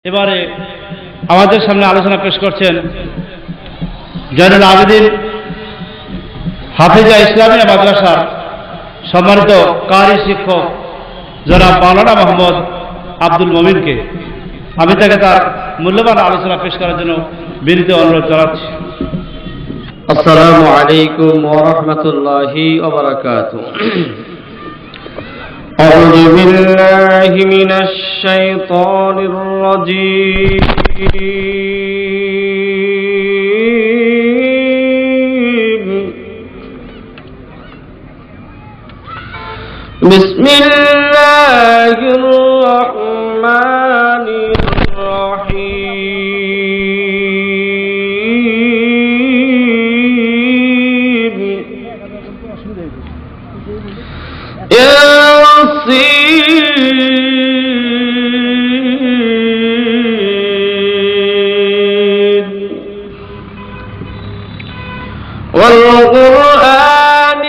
এবারে আমাদের সামনে আলোচনা পেশ করছেন জয়নুল আবেদিন হাফিজা ইসলামিয়া মাদ্রাসার সম্মানিত কারি শিক্ষক জনাব মাওলানা মোহাম্মদ আব্দুল মমিনকে। আমি তাকে তার মূল্যবান আলোচনা পেশ করার জন্য বিনীত অনুরোধ জানাচ্ছি। আসসালামু আলাইকুম ওয়া রাহমাতুল্লাহি ওয়া বারাকাতুহু। أعوذ بالله من الشيطان الرجيم. بسم الله الرحمن الرحيم. والقرآن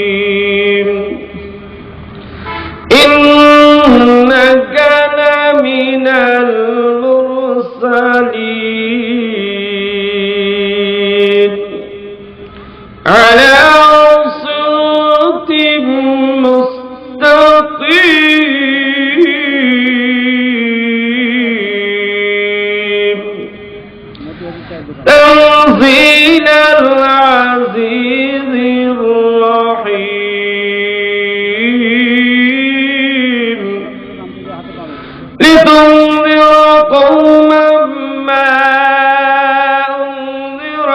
الحكيم إنك لمن المرسلين على صراط مستقيم تنزيل العزيز الرحيم لتنذر قوما ما أنذر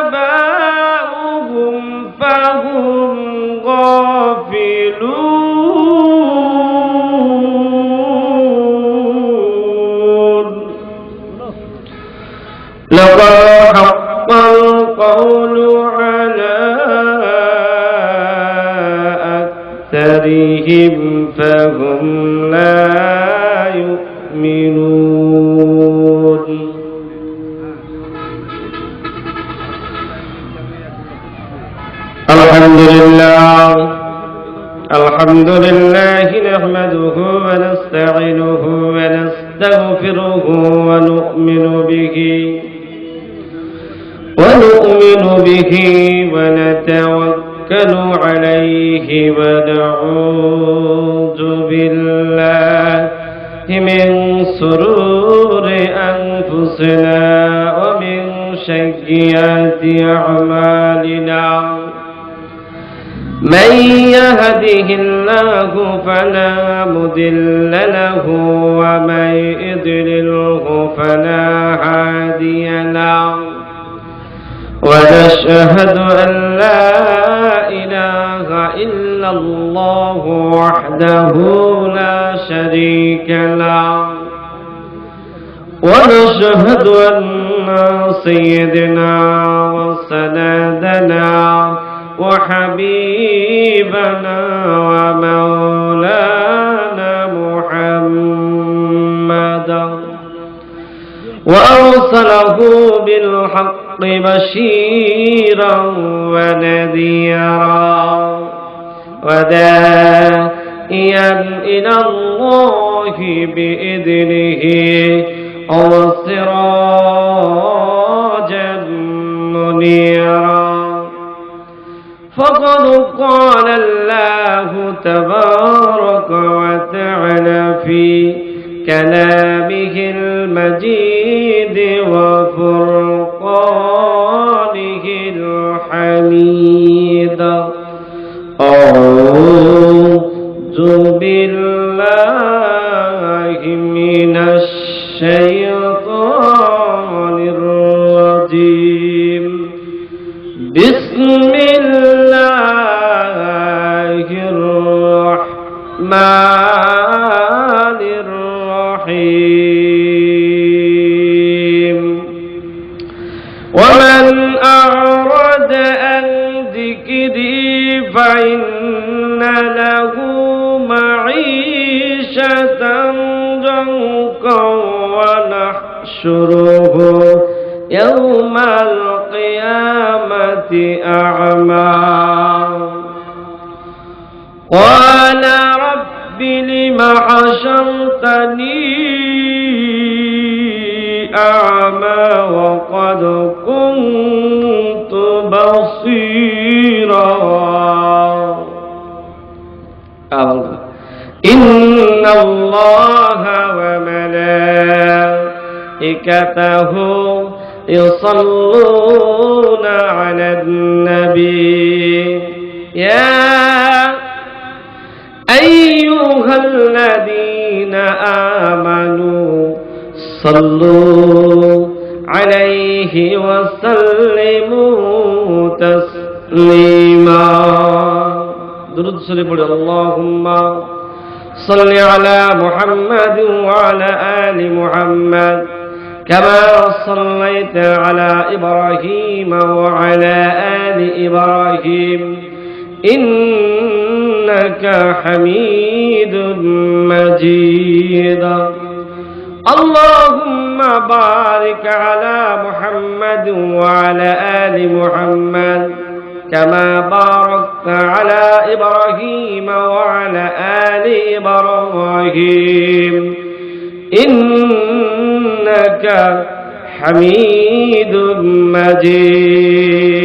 آباؤهم فهم غافلون لقد حق القول على أكثرهم فهم لا يؤمنون. الحمد لله نحمده ونستعينه ونستغفره ونؤمن به ونتوكل عليه ونعوذ بالله من شرور أنفسنا ومن سيئات أعمالنا. من يهده الله فلا مضل له ومن يضلله فلا هادي له. ونشهد أن لا إله إلا الله وحده لا شريك له. ونشهد أن سيدنا وسندنا وحبيبنا ومولانا محمدا وأرسله بالحق بشيرا ونذيرا وداعيا إلى الله بإذنه وسراجا منيرا. فقد قال الله تبارك وتعالى في كلامه المجيد وفرقانه الحميد. أعوذ بالله من الشيطان الرجيم. بسم الله الرحمن الرحيم. ومن أعرض عن ذكري فإن له معيشة ضنكا ونحشره يوم القيامة أعمى. قال حشرتني أعمى وقد كنت بصيرا إن الله وملائكته يصلون على النبي يا أيها الذين آمنوا صلوا عليه وسلموا تسليما درود شريف اللهم صل على محمد وعلى آل محمد كما صليت على إبراهيم وعلى آل إبراهيم إنك حميد مجيد اللهم بارك على محمد وعلى آل محمد كما باركت على إبراهيم وعلى آل إبراهيم إنك حميد مجيد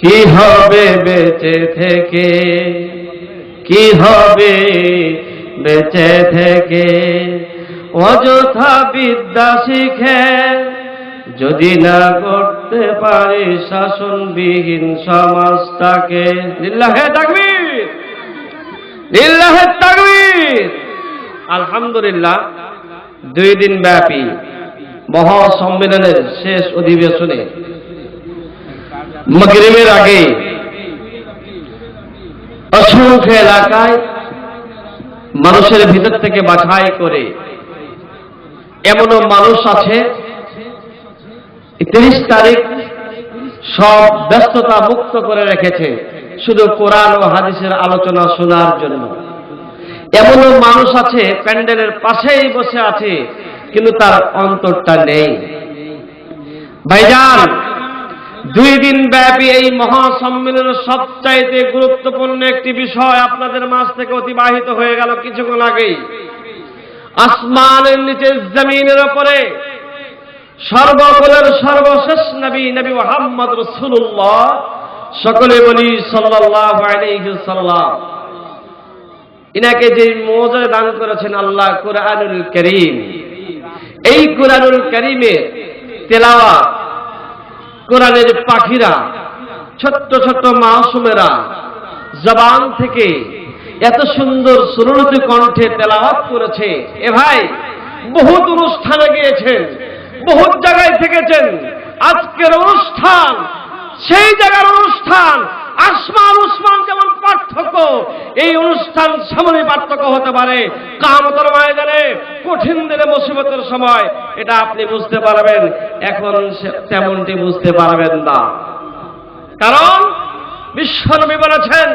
কি হবে বেঁচে থেকে কি হবে বেঁচে থেকে অযথা বিদ্যা শিখে যদি না করতে পারি শাসনবিহীন সমাজটাকে লিল্লাহে তাকবীর লিল্লাহে তাকবীর আলহামদুলিল্লাহ 2 দিন ব্যাপী মহাসম্মেলনের শেষ অধিবেশনে মাগরিবের আগে অসংখ্য এলাকায় মানুষের ভিতর থেকে বাছাই করে এমনও মানুষ আছে 30 তারিখ সব ব্যস্ততা মুক্ত করে রেখেছে শুধু কোরআন ও হাদিসের আলোচনা শোনার জন্য। এমনও মানুষ আছে প্যান্ডেলের পাশেই বসে আছে কিন্তু তার অন্তরটা নেই। ভাইজান, 2 দিন ব্যাপী এই মহাসম্মেলনের সবচাইতে গুরুত্বপূর্ণ একটি বিষয় আপনাদের মাঝ থেকে অতিবাহিত হয়ে গেল কিছুক্ষণ আগেই। আসমানের নিচে জমিনের উপরে সর্বকুলের সর্বশেষ নবী নবী মুহাম্মদ রাসূলুল্লাহ, সকলে বলি সাল্লাল্লাহু আলাইহি সাল্লাম, ইনাকে যে মর্যাদা দান করেছেন আল্লাহ কুরআনুল কারীম, এই কুরআনুল কারীমের তেলাওয়াত কোরআনের পাখিরা, ছোট্ট ছোট্ট মাসুমেরা জবান থেকে এত সুন্দর সুরলিত কণ্ঠে তেলাওয়াত করেছে। এ ভাই, বহুত অনুষ্ঠানে গিয়েছেন, বহুত জায়গায় থেকেছেন, আজকের অনুষ্ঠান সেই জায়গার অনুষ্ঠান। আসমান উসমান যেমন পার্থক্য, এই অনুষ্ঠান সামনে পার্থক্য হতে পারে। কিয়ামতের ময়দানে কঠিন দিনে মুসিবতের সময় এটা আপনি বুঝতে পারবেন, এখন তেমনটি বুঝতে পারবেন না। কারণ বিশ্বনবী বলেছেন,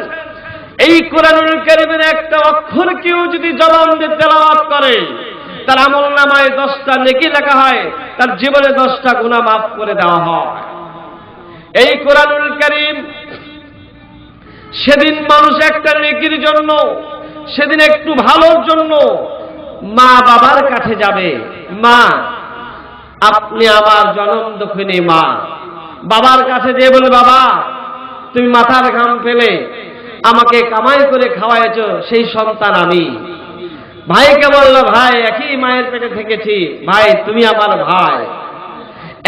এই কোরআনুল কারীমের একটা অক্ষর কেউ যদি জবান দিয়ে তেলাওয়াত করে তার আমলনামায় 10টা নেকি লেখা হয়, তার জীবনে 10টা গুনাহ মাফ করে দেওয়া হয়। এই কোরআনুল কারীম সেদিন মানুষ একটা নেকির জন্য, সেদিন একটু ভালোর জন্য মা বাবার কাছে যাবে। মা, আপনি আমার জনম দুঃখিনী মা। বাবার কাছে যেয়ে বলে, বাবা তুমি মাথার ঘাম ফেলে আমাকে কামাই করে খাওয়াইছ, সেই সন্তান আমি। ভাইকে বলল, ভাই একই মায়ের পেটে থেকেছি, ভাই তুমি আমার ভাই।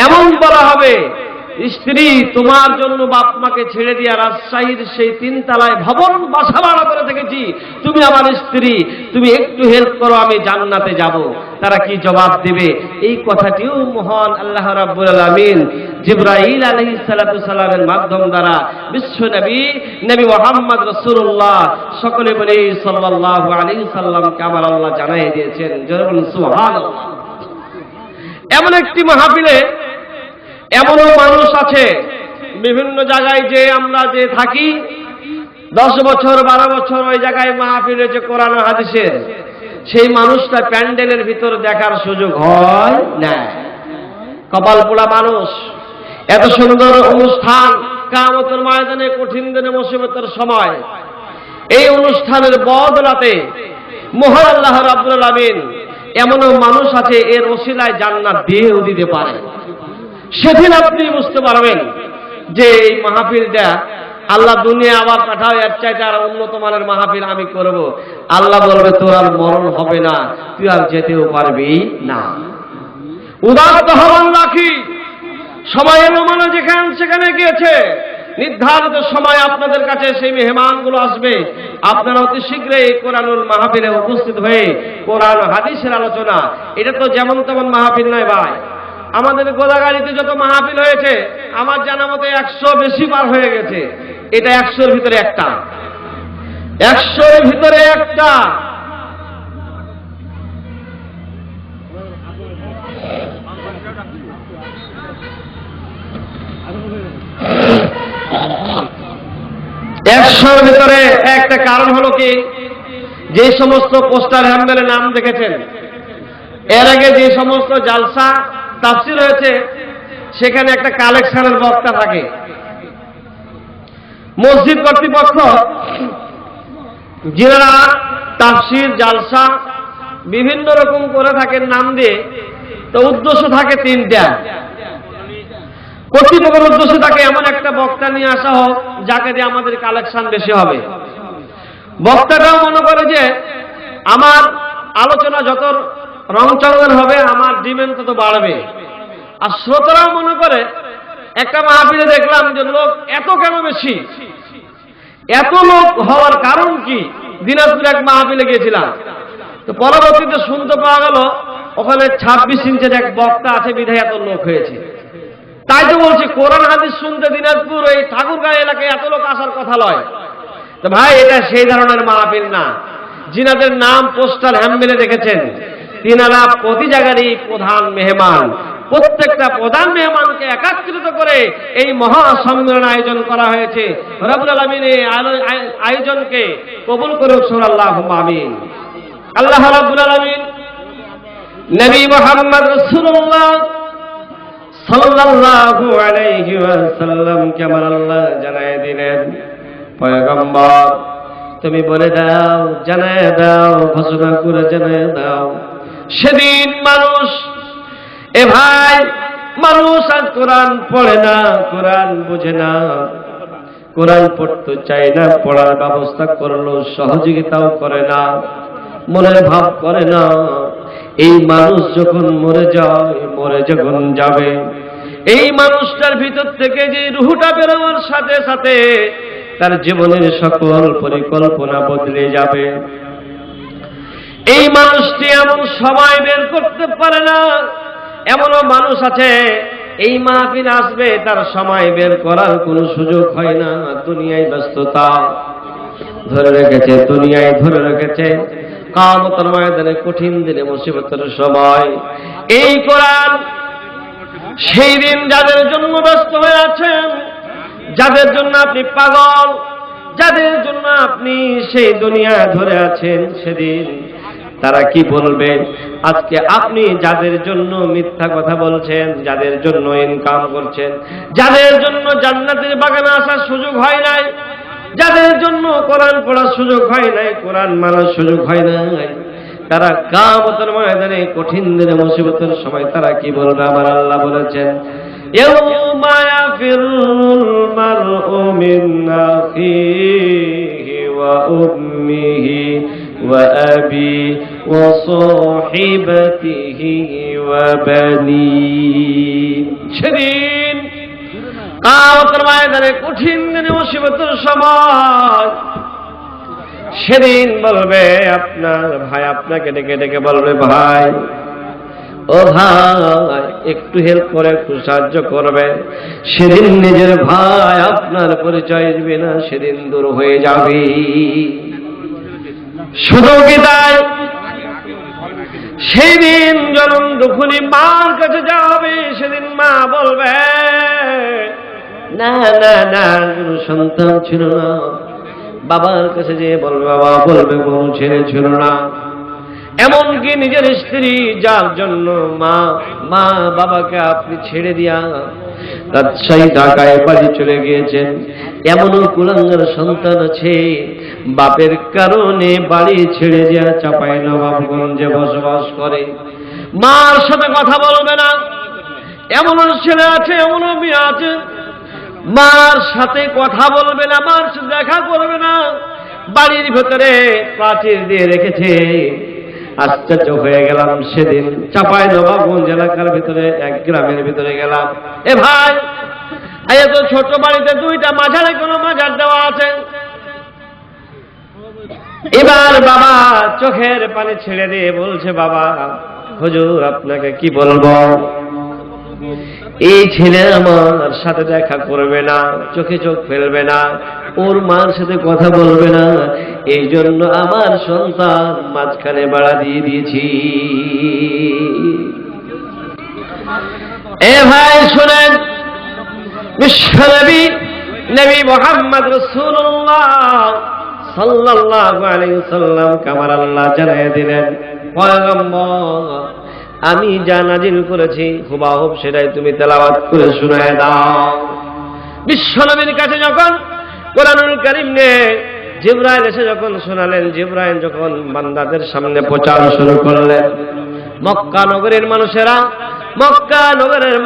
এমন বলা হবে, স্ত্রী তোমার জন্য বাপ মাকে ছেড়ে দিয়া রাজশাহীর সেই 3 তলায় ভবন বাসা ভাড়া করে থেকেছি, তুমি আমার স্ত্রী, তুমি একটু হেল্প করো, আমি জান্নাতে যাব। তারা কি জবাব দিবে? এই কথাটিও মহান আল্লাহ রাব্বুল আলামিন জিবরাইল আলাইহিস সালাতু সালামের মাধ্যম দ্বারা বিশ্ব নবী নবী মুহাম্মদ রাসূলুল্লাহ, সকলে বলি সাল্লাল্লাহু আলাইহি সাল্লামকে আমার আল্লাহ জানাই দিয়েছেন। জোরে বলুন সুবহানাল্লাহ। এমন একটি মাহফিলে এমনও মানুষ আছে, বিভিন্ন জায়গায় যে আমরা যে থাকি 10 বছর 12 বছর ওই জায়গায় মাহফিলে যে কোরআন হাদিসের, সেই মানুষটা প্যান্ডেলের ভিতর দেখার সুযোগ হয় না। কপাল পোড়া মানুষ। এত সুন্দর অনুষ্ঠান, কিয়ামতের ময়দানে কঠিন দিনে মুসিবতের সময় এই অনুষ্ঠানের বদলাতে মহান আল্লাহ রাব্বুল আলামিন এমনও মানুষ আছে এর ওসিলায় জান্নাত দিয়েও দিতে পারে। সেদিন আপনি বুঝতে পারবেন যে এই মাহফিলটা আল্লাহ দুনিয়া আবার পাঠাও, এর চাইতে আর উন্নত মানের মাহফিল আমি করব। আল্লাহ বলবে তোর আর মরণ হবে না, তুই আর যেতেও পারবি না। উদাত্ত আহ্বান রাখি, সময়ের মানে যেখানে সেখানে গিয়েছে, নির্ধারিত সময় আপনাদের কাছে সেই মেহমানগুলো আসবে। আপনারা অতি শীঘ্রই কোরআনুল মাহফিলে উপস্থিত হয়ে কোরআন হাদিসের আলোচনা, এটা তো যেমন তেমন মাহফিল নয় ভাই। আমাদের গোদাগাড়িতে যত মাহফিল হয়েছে আমার জানা মতে 100 বেশি পার হয়ে গেছে। এটা 100-র ভিতরে একটা, 100-র ভিতরে একটা। একশোর ভিতরে একটা কারণ হলো কি, যে সমস্ত পোস্টার হ্যান্ডেলে নাম দেখেছেন, এর আগে যে সমস্ত জালসা তাফসীর হয়েছে সেখানে একটা কালেকশনের বক্তা থাকে। মসজিদ কর্তৃপক্ষ যারা তাফসীর জালসা বিভিন্ন রকম করে থাকেন নাম দিয়ে, তো উদ্দেশ্য থাকে 3টা। কর্তৃপক্ষের উদ্দেশ্য থাকে এমন একটা বক্তা নিয়ে আসা হোক যাকে দিয়ে আমাদের কালেকশন বেশি হবে। বক্তাটাও মনে করে যে আমার আলোচনা যত রংচঙের হবে আমার ডিমান্ড তত বাড়বে। আর শ্রোতারাও মনে করে একটা মাহফিলে দেখলাম যে লোক এত কেন বেশি, এত লোক হওয়ার কারণ কি? দিনাজপুরে এক মাহফিলে গিয়েছিলাম, তো পরবর্তীতে শুনতে পাওয়া গেল ওখানে 26 ইঞ্চের এক বক্তা আছে বিধায় এত লোক হয়েছে। তাই তো বলছি কোরআন হাদিস শুনতে দিনাজপুর এই ঠাকুরগাঁও এলাকায় এত লোক আসার কথা নয়। তো ভাই এটা সেই ধরনের মাহফিল না। যিনাদের নাম পোস্টার হ্যান্ডেলে দেখেছেন তিনারা প্রতি জায়গারই প্রধান মেহমান। প্রত্যেকটা প্রধান মেহমানকে একত্রিত করে এই মহা সম্মেলন আয়োজন করা হয়েছে। রব্বুল আলামিন এই আয়োজনকে কবুল করুন, আল্লাহুম্মা আমিন। আল্লাহ রাব্বুল আলামিন নবী মুহাম্মদ রাসূলুল্লাহ সাল্লাল্লাহু আলাইহি ওয়াসাল্লামকে আমার আল্লাহ জানায় দিলেন, পয়গম্বর তুমি বলে দাও, জানায় দাও, ঘোষণা করে জানায় দাও, সেদিন মানুষ ভাই মানুষ আর কোরআন পড়ে না, কোরআন বুঝে না, কোরআন পড়তে চায় না, পড়ার ব্যবস্থা করলো সহযোগিতাও করে না, মনের ভাব করে না। এই মানুষ যখন মরে যায়, মরে যখন যাবে, এই মানুষটার ভিতর থেকে যে রুহটা বেরোনোর সাথে সাথে তার জীবনের সকল পরিকল্পনা বদলে যাবে। এই মানুষটি এমন সময় বের করতে পারে না। এমনও মানুষ আছে এই মাহফিল আসবে তার সময় বের করার কোনো সুযোগ হয় না। দুনিয়ায় ব্যস্ততা ধরে রেখেছে, দুনিয়ায় ধরে রেখেছে। কিয়ামতের ময়দানে কঠিন দিনে মুসিবতের সময় এই কোরআন সেই দিন যাদের জন্য ব্যস্ত হয়ে আছেন, যাদের জন্য আপনি পাগল, যাদের জন্য আপনি সেই দুনিয়া ধরে আছেন, সেদিন তারা কি বলবে? আজকে আপনি যাদের জন্য মিথ্যা কথা বলছেন, যাদের জন্য ইনকাম করছেন, যাদের জন্য জান্নাতের বাগানে আসার সুযোগ হয় নাই, যাদের জন্য কোরআন পড়ার সুযোগ হয় নাই, কোরআন মানার সুযোগ হয় নাই, তারা কিয়ামতের ময়দানে কঠিন দিনে মুসিবতের সময় তারা কি বলবে? আমার আল্লাহ বলেছেন, ইয়াউমা ইয়াফিরুল মারউ মিন আখিহি ওয়া উম্মিহি ওয়া আবি ওয়া সাহিবাতিহি ওয়া বানি। সেদিন কিয়ামতের ময়দানে কঠিন দিনে মুসিবতের সময় সেদিন বলবে আপনার ভাই আপনাকে ডেকে ডেকে বলবে, ভাই ও ভাই একটু হেল্প করে, একটু সাহায্য করবে। সেদিন নিজের ভাই আপনার পরিচয় দিবে না, সেদিন দূর হয়ে যাবে। শুধু কি তাই, সেই দিন জনম দুঃখনী মার কাছে যাবে। সেদিন মা বলবে, না না না কোনো সন্তান ছিল না। বাবার কাছে যে বলবে, বাবা বলবে কোনো ছেলে ছিল না। এমনকি নিজের স্ত্রী যার জন্য মা বাবাকে আপনি ছেড়ে দিয়া রাজশাহী ঢাকায় বাড়ি চলে গিয়েছেন, এমনও কুলাঙ্গার সন্তান আছে বাপের কারণে বাড়ি ছেড়ে দিয়া চাঁপাইনবাবগঞ্জে বসবাস করে, মার সাথে কথা বলবে না। এমনও ছেলে আছে, এমনও মেয়ে আছে মার সাথে কথা বলবে না, মার সাথে দেখা করবে না, বাড়ির ভেতরে প্রাচীর দিয়ে রেখেছে। আশ্চর্য হয়ে গেলাম, সেদিন চাঁপাইনবাবগঞ্জ এলাকার ভিতরে এক গ্রামের ভিতরে গেলাম। এ ভাই, এত ছোট বাড়িতে দুইটা মাঝারে কোনো মাঝার দেওয়া আছে। এবার বাবা চোখের পানি ছেড়ে দিয়ে বলছে, বাবা হুজুর আপনাকে কি বলবো, এই ছেলে আমার সাথে দেখা করবে না, চোখে চোখ ফেলবে না, ওর মার সাথে কথা বলবে না, এই জন্য আমার সন্তান মাঝখানে বাড়া দিয়ে দিয়েছি। এ ভাই শুনেন, বিশ্বনবী নবী মুহাম্মদ রাসূলুল্লাহ সাল্লাল্লাহু আলাইহি ওয়াসাল্লাম কামার আল্লাহ জানিয়ে দিলেন, পয়গম্বর আমি যা নাজিল করেছি হুবহু সেটাই তুমি তেলাওয়াত করে শোনায় দাও। বিশ্বনবীর কাছে যখন কোরআনুল কারীম নিয়ে জিবরাইল এসে যখন শোনালেন, জিবরাইল যখন বান্দাদের সামনে প্রচার শুরু করলেন, মক্কা নগরের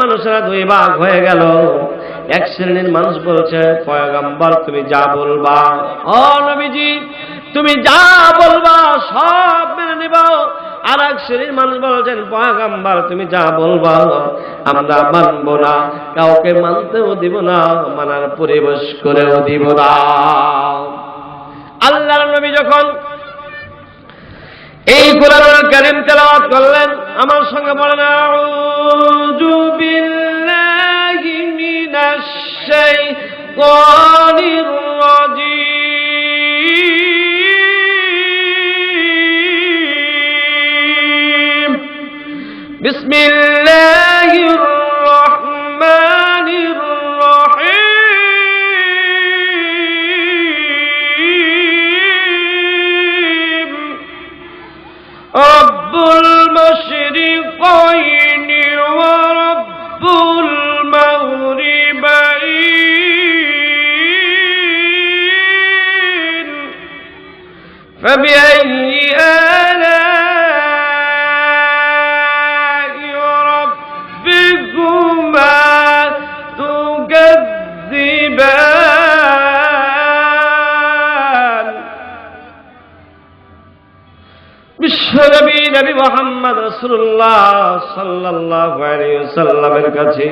মানুষেরা দুই ভাগ হয়ে গেল। এক শ্রেণীর মানুষ বলছে, পয়গম্বর তুমি যা বলবা, ও নবীজি তুমি যা বলবা সব মেনে নেব। আর এক শ্রেণীর মানুষ বলছেন, পয়গম্বর তুমি যা বলবা আমরা মানব না, কাউকে মানতেও দিব না, মানার পরিবেশ করেও দিব না। আল্লাহর নবী যখন এই কোরআনুল কারীম তেলাওয়াত করলেন, আমার সঙ্গে বলেন, আউযু বিল্লাহি মিনাশ শাইতানির রাজীম, বিসমিল্লাহির রহমানির রহিম, রব্বুল মাশরিকাইনি ওয়া রব্বুল মাগরিবাইন, ফাবিআইয়ি আলাই রাব্বিকুমা তুকাযযিবান। বিশ্বনবী নবী মুহাম্মদ রাসূলুল্লাহ সাল্লাল্লাহু আলাইহি ওয়াসাল্লামের কাছে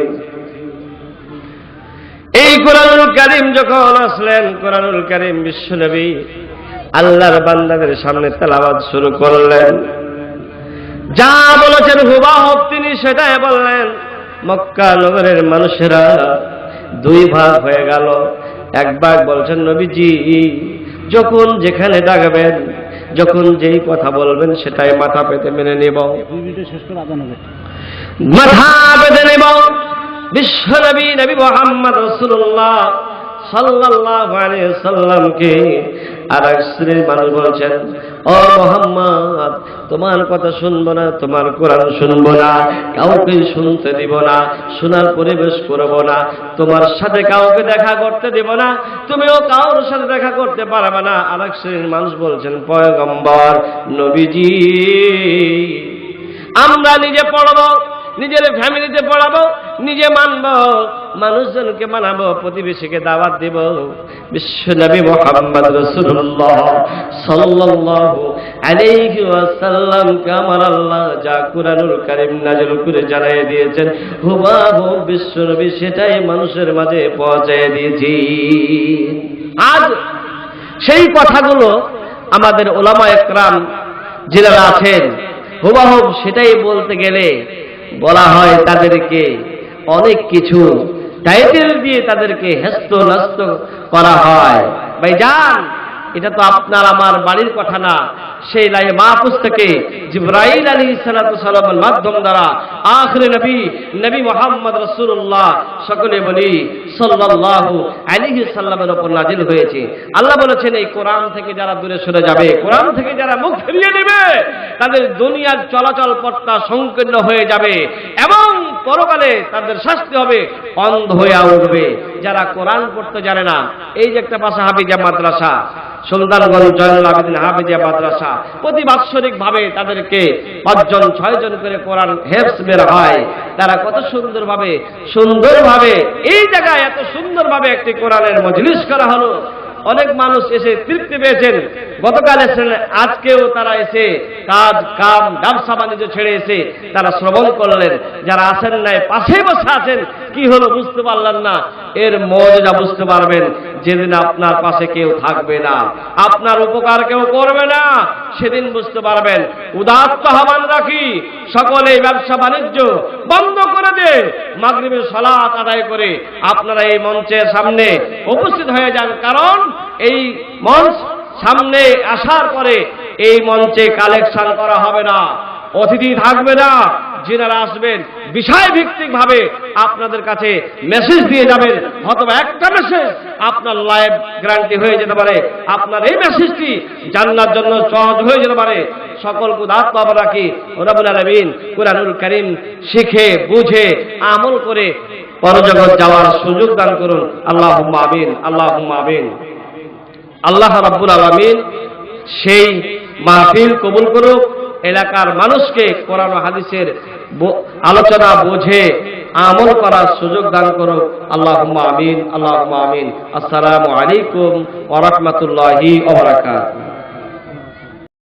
এই কোরআনুল কারীম যখন আসলেন, কোরআনুল কারীম বিশ্বনবী আল্লাহর বান্দাদের সামনে তেলাওয়াত শুরু করলেন। যা বলেছেন হুবহু তিনি সেটাই বললেন। মক্কা নগরের মানুষেরা দুই ভাগ হয়ে গেল। এক ভাগ বলছেন, নবীজি যখন যেখানে ডাকবেন, যখন যেই কথা বলবেন সেটাই মাথা পেতে মেনে নেব, মাথা পেতে নেব। বিশ্বনবী নবী মুহাম্মদ রাসূলুল্লাহ সাল্লাল্লাহু আলাইহি ওয়াসাল্লামকে আর এক শ্রেণীর মানুষ বলছেন, ও মুহাম্মদ তোমার কথা শুনবো না, তোমার কোরআন শুনবো না, কাউকে শুনতে দিব না, শোনার পরিবেশ করব না, তোমার সাথে কাউকে দেখা করতে দিব না, তুমিও কারোর সাথে দেখা করতে পারবে না। আর এক শ্রেণীর মানুষ বলছেন, পয়গম্বর নবীজি আমরা নিজে পড়বো, নিজের ফ্যামিলিতে পড়াবো, নিজে মানবো, মানুষজনকে মানাবো, প্রতিবেশীকে দাওয়াত দিব। বিশ্বনবী মুহাম্মদ রাসূলুল্লাহ সাল্লাল্লাহু আলাইহি ওয়াসাল্লামকে আমার আল্লাহ যা কোরআনুল কারীম নাযিল করে জানিয়ে দিয়েছেন, হুবহু বিশ্বনবী সেটাই মানুষের মাঝে পৌঁছে দিয়েছি। আজ সেই কথাগুলো আমাদের উলামা একরাম যারা আছেন, হুবহু সেটাই বলতে গেলে বলা হয় তাদেরকে অনেক কিছু টাইটেল দিয়ে তাদেরকে হেস্ত নস্ত করা হয়। ভাইজান এটা তো আপনার আমার বাড়ির কথা না, সেই লাইহে মাহফুজ থেকে জিবরাইল আলাইহিস সালাতু সালামের মাধ্যম দ্বারা আখিরে নবী মুহাম্মদ রাসূলুল্লাহ সকলে বলি সাল্লাল্লাহু আলাইহি সাল্লামের উপর নাজিল হয়েছে। আল্লাহ বলেছেন এই কোরআন থেকে যারা দূরে সরে যাবে, কোরআন থেকে যারা মুখ ফিরিয়ে নেবে, তাদের দুনিয়ার চলাচল পথটা সংকীর্ণ হয়ে যাবে এবং পরকালে তাদের শাস্তি হবে, অন্ধ হয়ে উঠবে। যারা কোরআন পড়তে জানে না, এই যে একটা পাশা হাফিজিয়া মাদ্রাসা, সুলতানগঞ্জ জয়নুল আবেদিন হাফিজিয়া মাদ্রাসা, প্রতি বাৎসরিক ভাবে তাদেরকে 5 জন 6 জন করে কোরআন হেফজ বের হয়। তারা কত সুন্দরভাবে এই জায়গায় এত সুন্দরভাবে একটি কোরআনের মজলিস করা হলো। অনেক মানুষ এসে তৃপ্তি পেয়েছেন, গতকাল এসেছেন, আজকেও তারা এসে কাজ কাম ব্যবসা বাণিজ্য ছেড়ে এসে তারা শ্রবণ করলেন। যারা আসেন নাই, পাশে বসে আছেন, কি হলো বুঝতে পারলেন না, এর মজা বুঝতে পারবেন যেদিন আপনার পাশে কেউ থাকবে না, আপনার উপকার কেউ করবে না, সেদিন বুঝতে পারবেন। উদাত্ত আহ্বান রাখি, সকলে ব্যবসা বাণিজ্য বন্ধ করে দে, মাগরিবের সালাত আদায় করে আপনারা এই মঞ্চের সামনে উপস্থিত হয়ে যান। কারণ এই মঞ্চ সামনে আসার পরে এই মঞ্চে কালেকশন করা হবে না, অতিথি থাকবে না। যিনারা আসবেন বিষয় ভিত্তিক ভাবে আপনাদের কাছে মেসেজ দিয়ে যাবেন, অথবা একটা মেসেজ আপনার লাইভ গ্যারান্টি হয়ে যেতে পারে, আপনার এই মেসেজটি জান্নাতের জন্য সহজ হয়ে যেতে পারে। সকলকে দাঁত পাবা রাখি রব্বুল আলামিন কুরআনুল কারীম শিখে বুঝে আমল করে পরজগৎ যাওয়ার সুযোগ দান করুন। আল্লাহুম্মা আমিন, আল্লাহুম্মা আমিন। আল্লাহ রাব্বুল আলামিন সেই মাহফিল কবুল করুক, এলাকার মানুষকে কোরআন ও হাদিসের আলোচনা বুঝে আমল করার সুযোগ দান করুক। আল্লাহুম্মা আমিন, আল্লাহুম্মা আমিন। আসসালামু আলাইকুম ওয়া রাহমাতুল্লাহি ওয়া বারাকাতুহু।